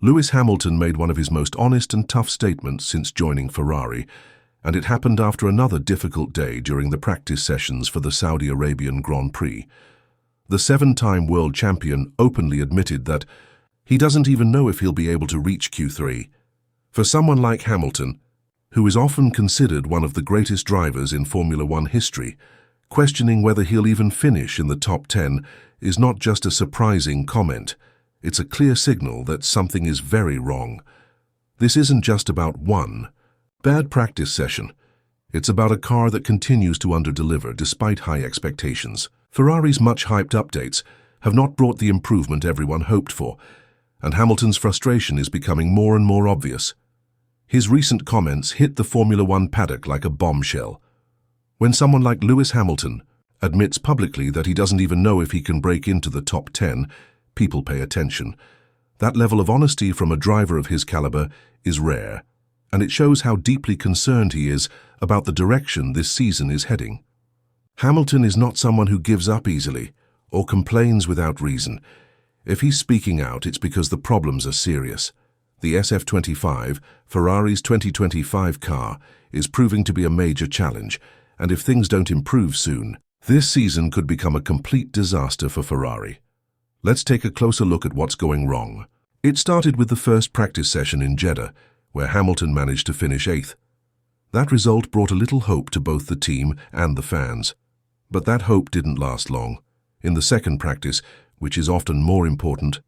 Lewis Hamilton made one of his most honest and tough statements since joining Ferrari, and it happened after another difficult day during the practice sessions for the Saudi Arabian Grand Prix. The seven-time world champion openly admitted that he doesn't even know if he'll be able to reach Q3. For someone like Hamilton, who is often considered one of the greatest drivers in Formula One history, questioning whether he'll even finish in the top 10 is not just a surprising comment. It's a clear signal that something is very wrong. This isn't just about one bad practice session. It's about a car that continues to underdeliver despite high expectations. Ferrari's much-hyped updates have not brought the improvement everyone hoped for, and Hamilton's frustration is becoming more and more obvious. His recent comments hit the Formula One paddock like a bombshell. When someone like Lewis Hamilton admits publicly that he doesn't even know if he can break into the top 10, people pay attention. That level of honesty from a driver of his caliber is rare, and it shows how deeply concerned he is about the direction this season is heading. Hamilton is not someone who gives up easily or complains without reason. If he's speaking out, it's because the problems are serious. The SF25, Ferrari's 2025 car, is proving to be a major challenge, and if things don't improve soon, this season could become a complete disaster for Ferrari. Let's take a closer look at what's going wrong. It started with the first practice session in Jeddah, where Hamilton managed to finish 8th. That result brought a little hope to both the team and the fans. But that hope didn't last long. In the second practice, which is often more important,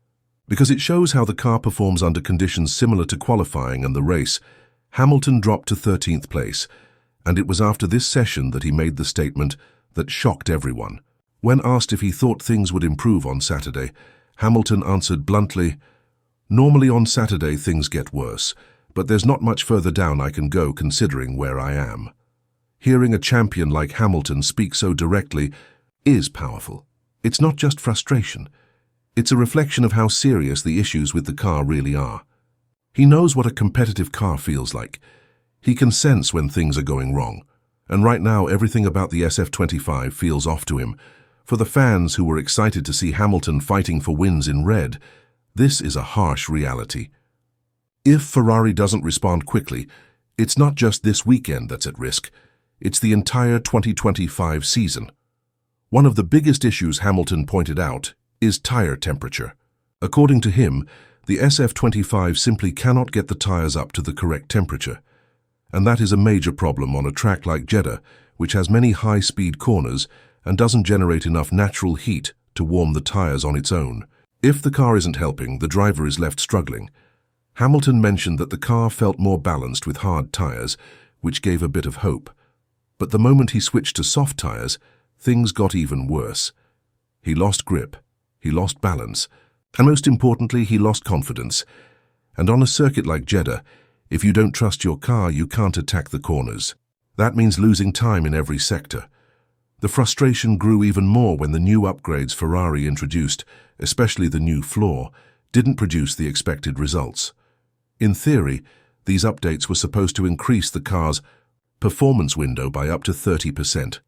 because it shows how the car performs under conditions similar to qualifying and the race, Hamilton dropped to 13th place, and it was after this session that he made the statement that shocked everyone. When asked if he thought things would improve on Saturday, Hamilton answered bluntly, "Normally on Saturday things get worse, but there's not much further down I can go considering where I am." Hearing a champion like Hamilton speak so directly is powerful. It's not just frustration. It's a reflection of how serious the issues with the car really are. He knows what a competitive car feels like. He can sense when things are going wrong. And right now, everything about the SF25 feels off to him. For the fans who were excited to see Hamilton fighting for wins in red, this is a harsh reality. If Ferrari doesn't respond quickly, it's not just this weekend that's at risk. It's the entire 2025 season. One of the biggest issues Hamilton pointed out is tire temperature. According to him, the SF25 simply cannot get the tires up to the correct temperature. And that is a major problem on a track like Jeddah, which has many high-speed corners and doesn't generate enough natural heat to warm the tires on its own. If the car isn't helping, the driver is left struggling. Hamilton mentioned that the car felt more balanced with hard tires, which gave a bit of hope. But the moment he switched to soft tires, things got even worse. He lost grip, he lost balance, and most importantly, he lost confidence. And on a circuit like Jeddah, if you don't trust your car, you can't attack the corners. That means losing time in every sector. The frustration grew even more when the new upgrades Ferrari introduced, especially the new floor, didn't produce the expected results. In theory, these updates were supposed to increase the car's performance window by up to 30%.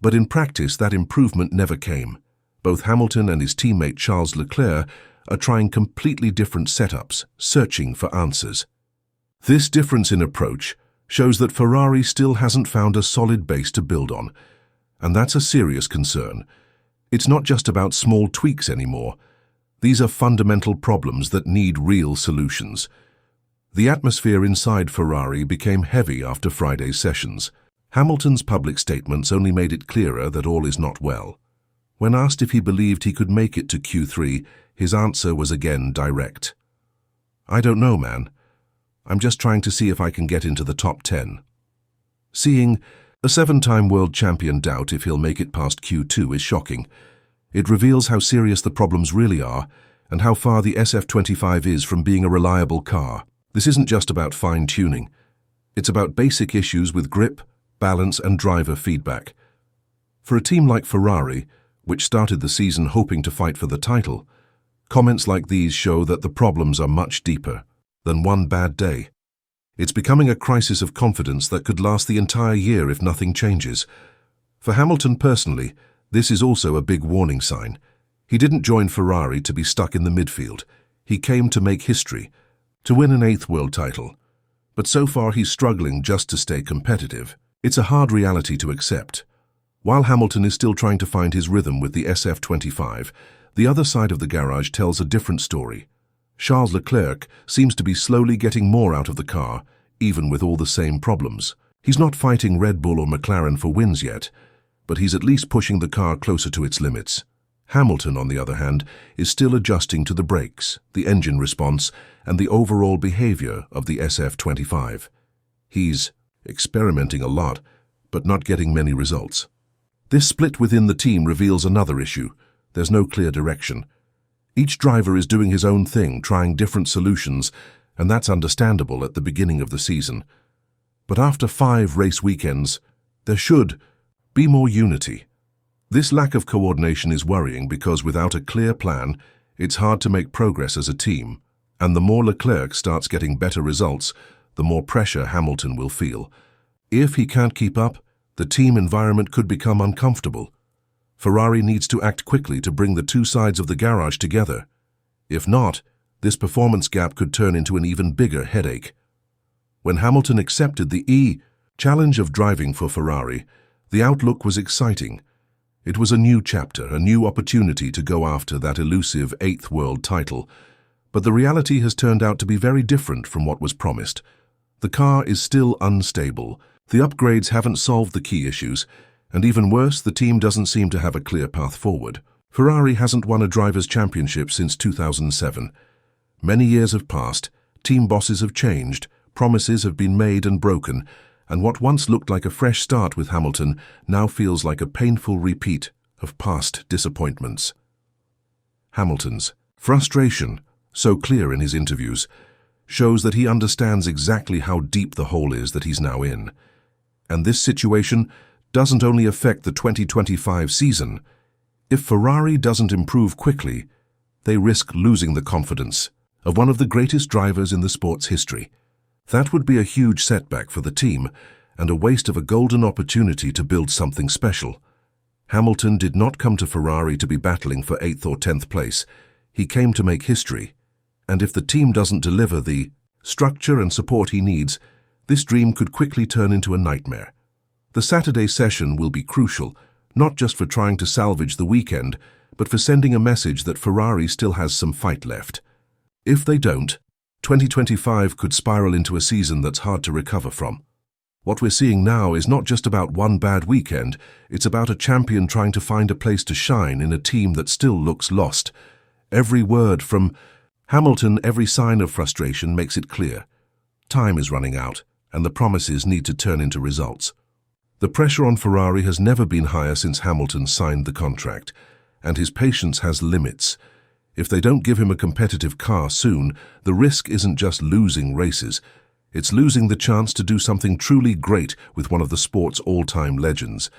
But in practice, that improvement never came. Both Hamilton and his teammate Charles Leclerc are trying completely different setups, searching for answers. This difference in approach shows that Ferrari still hasn't found a solid base to build on, and that's a serious concern. It's not just about small tweaks anymore. These are fundamental problems that need real solutions. The atmosphere inside Ferrari became heavy after Friday's sessions. Hamilton's public statements only made it clearer that all is not well. When asked if he believed he could make it to Q3, his answer was again direct. "I don't know, man. I'm just trying to see if I can get into the top 10. Seeing a seven-time world champion doubt if he'll make it past Q2 is shocking. It reveals how serious the problems really are and how far the SF25 is from being a reliable car. This isn't just about fine-tuning. It's about basic issues with grip, balance, and driver feedback. For a team like Ferrari, which started the season hoping to fight for the title, comments like these show that the problems are much deeper than one bad day. It's becoming a crisis of confidence that could last the entire year if nothing changes. For Hamilton personally, this is also a big warning sign. He didn't join Ferrari to be stuck in the midfield. He came to make history, to win an 8th world title. But so far he's struggling just to stay competitive. It's a hard reality to accept. While Hamilton is still trying to find his rhythm with the SF25, the other side of the garage tells a different story. Charles Leclerc seems to be slowly getting more out of the car, even with all the same problems. He's not fighting Red Bull or McLaren for wins yet, but he's at least pushing the car closer to its limits. Hamilton, on the other hand, is still adjusting to the brakes, the engine response, and the overall behavior of the SF25. He's experimenting a lot, but not getting many results. This split within the team reveals another issue. There's no clear direction. Each driver is doing his own thing, trying different solutions, and that's understandable at the beginning of the season. But after 5 race weekends, there should be more unity. This lack of coordination is worrying because without a clear plan, it's hard to make progress as a team. And the more Leclerc starts getting better results, the more pressure Hamilton will feel. If he can't keep up, the team environment could become uncomfortable. Ferrari needs to act quickly to bring the two sides of the garage together. If not, this performance gap could turn into an even bigger headache. When Hamilton accepted the challenge of driving for Ferrari, the outlook was exciting. It was a new chapter, a new opportunity to go after that elusive 8th world title. But the reality has turned out to be very different from what was promised. The car is still unstable. The upgrades haven't solved the key issues, and even worse, the team doesn't seem to have a clear path forward. Ferrari hasn't won a drivers' championship since 2007. Many years have passed, team bosses have changed, promises have been made and broken, and what once looked like a fresh start with Hamilton now feels like a painful repeat of past disappointments. Hamilton's frustration, so clear in his interviews, shows that he understands exactly how deep the hole is that he's now in. And this situation doesn't only affect the 2025 season. If Ferrari doesn't improve quickly, they risk losing the confidence of one of the greatest drivers in the sport's history. That would be a huge setback for the team and a waste of a golden opportunity to build something special. Hamilton did not come to Ferrari to be battling for 8th or 10th place. He came to make history. And if the team doesn't deliver the structure and support he needs, this dream could quickly turn into a nightmare. The Saturday session will be crucial, not just for trying to salvage the weekend, but for sending a message that Ferrari still has some fight left. If they don't, 2025 could spiral into a season that's hard to recover from. What we're seeing now is not just about one bad weekend, it's about a champion trying to find a place to shine in a team that still looks lost. Every word from Hamilton, every sign of frustration makes it clear. Time is running out, and the promises need to turn into results. The pressure on Ferrari has never been higher since Hamilton signed the contract, and his patience has limits. If they don't give him a competitive car soon, the risk isn't just losing races. It's losing the chance to do something truly great with one of the sport's all-time legends.